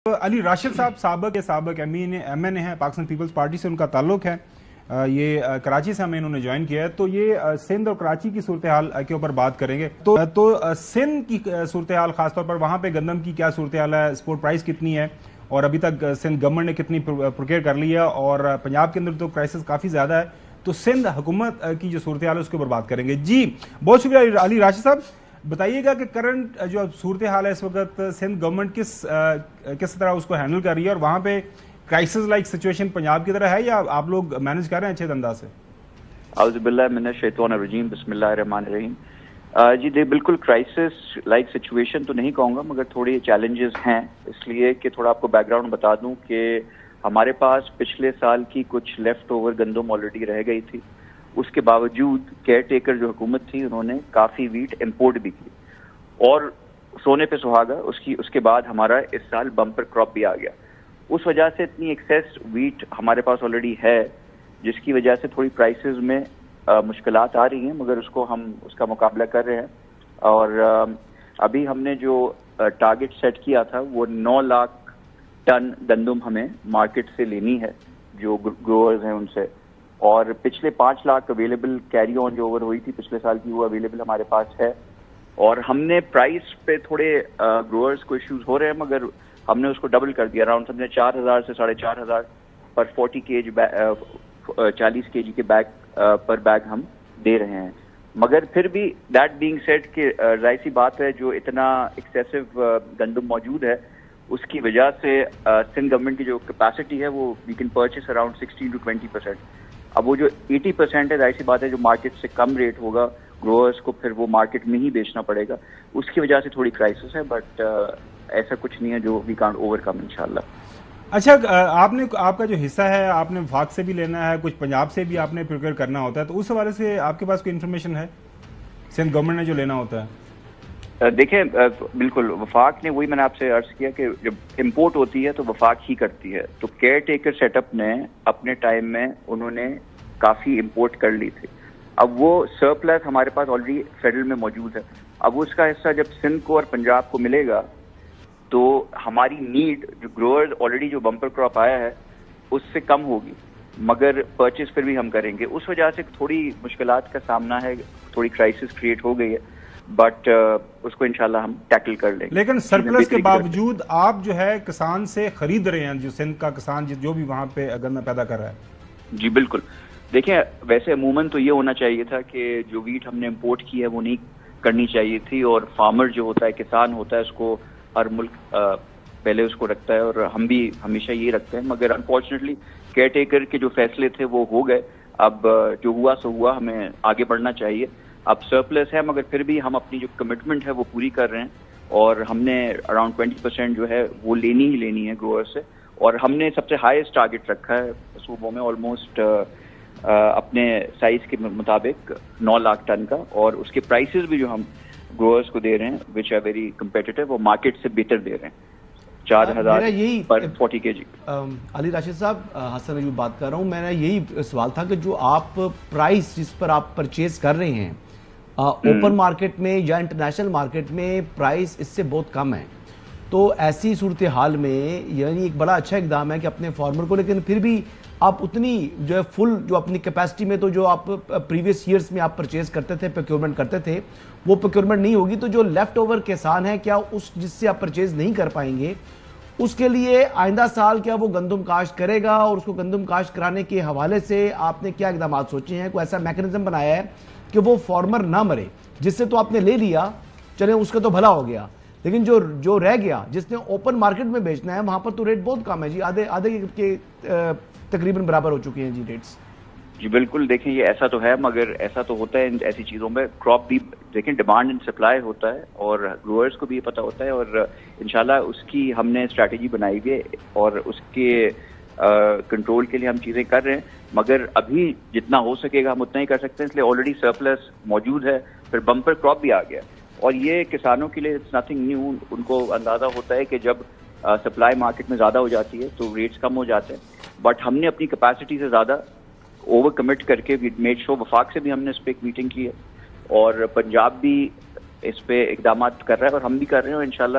علی راشد صاحب سابق M N اے ہیں، پاکستان پیپلز پارٹی سے ان کا تعلق ہے. یہ کراچی سے ہمیں انہوں نے جوائن کیا ہے، تو یہ سندھ اور کراچی کی صورتحال کے اوپر بات کریں گے. تو سندھ کی صورتحال خاص طور پر وہاں پہ گندم کی کیا صورتحال ہے، سپورٹ پرائس کتنی ہے اور ابھی تک سندھ گورنمنٹ نے کتنی پروکیئر کر لی ہے، اور پنجاب کے اندر تو کرائسس کافی زیادہ ہے. تو سندھ حکومت کی جو صورتحال ہے اس کے اوپر بات کریں گے. جی بہت شکریہ علی راشد صاحب. بتائیے گا کہ کرنٹ جو صورتحال ہے اس وقت سندھ گورنمنٹ کس طرح اس کو ہینڈل کر رہی ہے، اور وہاں پہ کرائسس لائک سچویشن پنجاب کی طرح ہے یا آپ لوگ مینج کر رہے ہیں اچھے انداز سے؟ اعوذ باللہ من الشیطان الرجیم، بسم اللہ الرحمن الرحیم. جی بالکل کرائسس لائک سچویشن تو نہیں کہوں گا، مگر تھوڑے چیلنجز ہیں. اس لیے کہ تھوڑا آپ کو بیک گراؤنڈ بتا دوں کہ ہمارے پاس پچھلے سال کی کچھ لیفٹ اوور گندم آلریڈی رہ گئی تھی. اس کے باوجود کیئر ٹیکر جو حکومت تھی انہوں نے کافی ویٹ امپورٹ بھی کی، اور سونے پہ سہاگا اس کے بعد ہمارا اس سال بمپر کراپ بھی آ گیا. اس وجہ سے اتنی ایکسیس ویٹ ہمارے پاس آلریڈی ہے، جس کی وجہ سے تھوڑی پرائسز میں مشکلات آ رہی ہیں، مگر ہم اس کا مقابلہ کر رہے ہیں. اور ابھی ہم نے جو ٹارگٹ سیٹ کیا تھا وہ 9 لاکھ ٹن گندم ہمیں مارکیٹ سے لینی ہے جو گروورز ہیں ان سے، اور پچھلے 5 لاکھ اویلیبل کیری آن جو اوور ہوئی تھی پچھلے سال کی وہ اویلیبل ہمارے پاس ہے. اور ہم نے پرائس پہ تھوڑے گروورز کو ایشوز ہو رہے ہیں، مگر ہم نے اس کو ڈبل کر دیا. اراؤنڈ سمجھے 4,000 سے 4,500 پر 40 kg کے بیگ پر بیگ ہم دے رہے ہیں. مگر پھر بھی دیٹ بینگ سیڈ کہ ظاہر سی بات ہے جو اتنا ایکسیسو گندم موجود ہے اس کی وجہ سے سندھ گورنمنٹ کی جو کیپیسٹی ہے وہ we can purchase around 16 to 20%. اب وہ جو 80% ہے ظاہر سی بات ہے جو مارکیٹ سے کم ریٹ ہوگا گروورز کو پھر وہ مارکیٹ میں ہی بیچنا پڑے گا. اس کی وجہ سے تھوڑی کرائسس ہے، بٹ ایسا کچھ نہیں ہے جو وی کانٹ اوور کم انشاءاللہ. اچھا، آپ کا جو حصہ ہے آپ نے وفاق سے بھی لینا ہے، کچھ پنجاب سے بھی آپ نے پروکیئر کرنا ہوتا ہے، تو اس حوالے سے آپ کے پاس کوئی انفارمیشن ہے سندھ گورنمنٹ نے جو لینا ہوتا ہے؟ دیکھیں بالکل وفاق نے، وہی میں نے آپ سے عرض کیا کہ جب امپورٹ ہوتی ہے تو وفاق ہی کرتی ہے. تو کیئر ٹیکر سیٹ اپ نے اپنے ٹائم میں انہوں نے کافی امپورٹ کر لی تھی. اب وہ سرپلس ہمارے پاس آلریڈی فیڈرل میں موجود ہے. اب اس کا حصہ جب سندھ کو اور پنجاب کو ملے گا تو ہماری نیڈ جو گروورز آلریڈی جو بمپر کراپ آیا ہے اس سے کم ہوگی، مگر پرچیز پھر بھی ہم کریں گے. اس وجہ سے تھوڑی مشکلات کا سامنا ہے، تھوڑی کرائسس کریٹ ہو گئی ہے، بٹ اس کو انشاءاللہ ہم ٹیکل کر لیں گے. لیکن سرپلس کے باوجود آپ جو ہے کسان سے خرید رہے ہیں، جو سندھ کا کسان جو بھی وہاں پہ گندم پیدا کر رہا ہے؟ جی بالکل. دیکھیں ویسے عموماً تو یہ ہونا چاہیے تھا کہ جو ویٹ ہم نے امپورٹ کی ہے وہ نہیں کرنی چاہیے تھی، اور فارمر جو ہوتا ہے، کسان ہوتا ہے، اس کو ہر ملک پہلے اس کو رکھتا ہے، اور ہم بھی ہمیشہ یہ رکھتے ہیں. مگر انفارچونیٹلی کیئر ٹیکر کے جو فیصلے تھے وہ ہو گئے. اب جو ہوا سو ہوا، ہمیں آگے بڑھنا چاہیے. اب سرپلس ہے مگر پھر بھی ہم اپنی جو کمٹمنٹ ہے وہ پوری کر رہے ہیں، اور ہم نے اراؤنڈ 20% جو ہے وہ لینی ہے گروور سے. اور ہم نے سب سے ہائیسٹ ٹارگٹ رکھا ہے صوبوں میں، آلموسٹ اپنے سائز کے مطابق 9 لاکھ ٹن کا، اور اس کے پرائسز بھی جو ہم گروورز کو دے رہے ہیں وچ آر ویری کمپیٹیٹو، وہ مارکیٹ سے بہتر دے رہے ہیں. 4,000 پر 40 kg. علی راشد صاحب، حسن ایوب بات کر رہا ہوں. میرا یہی سوال تھا کہ جو آپ پرائس جس پر آپ پرچیز کر رہے ہیں اوپن مارکیٹ میں یا انٹرنیشنل مارکیٹ میں پرائس اس سے بہت کم ہے، تو ایسی صورتحال میں یعنی ایک بڑا اچھا اقدام ہے کہ اپنے فارمر کو، لیکن پھر بھی آپ اتنی جو ہے فل جو اپنی کیپیسٹی میں تو جو آپ پریویس ایئرز میں آپ پرچیز کرتے تھے، پروکیورمنٹ کرتے تھے، وہ پروکیورمنٹ نہیں ہوگی. تو جو لیفٹ اوور کسان ہے کیا اس جس سے آپ پرچیز نہیں کر پائیں گے اس کے لیے آئندہ سال کیا وہ گندم کاشت کرے گا، اور اس کو گندم کاشت کرانے کے حوالے سے آپ نے کیا اقدامات سوچے ہیں؟ کوئی ایسا میکنزم بنایا ہے کہ وہ فارمر نہ مرے؟ جس سے تو آپ نے لے لیا، چلیں اس کا تو بھلا ہو گیا، لیکن جو رہ گیا جس نے اوپن مارکیٹ میں بیچنا ہے وہاں پر تو ریٹ بہت کم ہے. جی آدھے کے تقریباً برابر ہو چکے ہیں جی ریٹس. جی بالکل. دیکھیں یہ ایسا تو ہے، مگر ایسا تو ہوتا ہے ایسی چیزوں میں. کراپ بھی دیکھیں ڈیمانڈ اینڈ سپلائی ہوتا ہے، اور گروورز کو بھی یہ پتہ ہوتا ہے، اور انشاءاللہ اس کی ہم نے اسٹریٹجی بنائی ہوئی ہے، اور اس کے کنٹرول کے لیے ہم چیزیں کر رہے ہیں. مگر ابھی جتنا ہو سکے گا ہم اتنا ہی کر سکتے ہیں، اس لیے آلریڈی سرپلس موجود ہے. پھر بمپر کراپ بھی آ گیا، اور یہ کسانوں کے لیے اٹس نتھنگ نیو. ان کو اندازہ ہوتا ہے کہ جب سپلائی مارکیٹ میں زیادہ ہو جاتی ہے تو ریٹس کم ہو جاتے ہیں. بٹ ہم نے اپنی کیپیسٹی سے زیادہ اوور کمٹ کر کے میڈ شو. وفاق سے بھی ہم نے اس پہ ایک میٹنگ کی ہے، اور پنجاب بھی اس پہ اقدامات کر رہا ہے، اور ہم بھی کر رہے ہیں، اور انشاءاللہ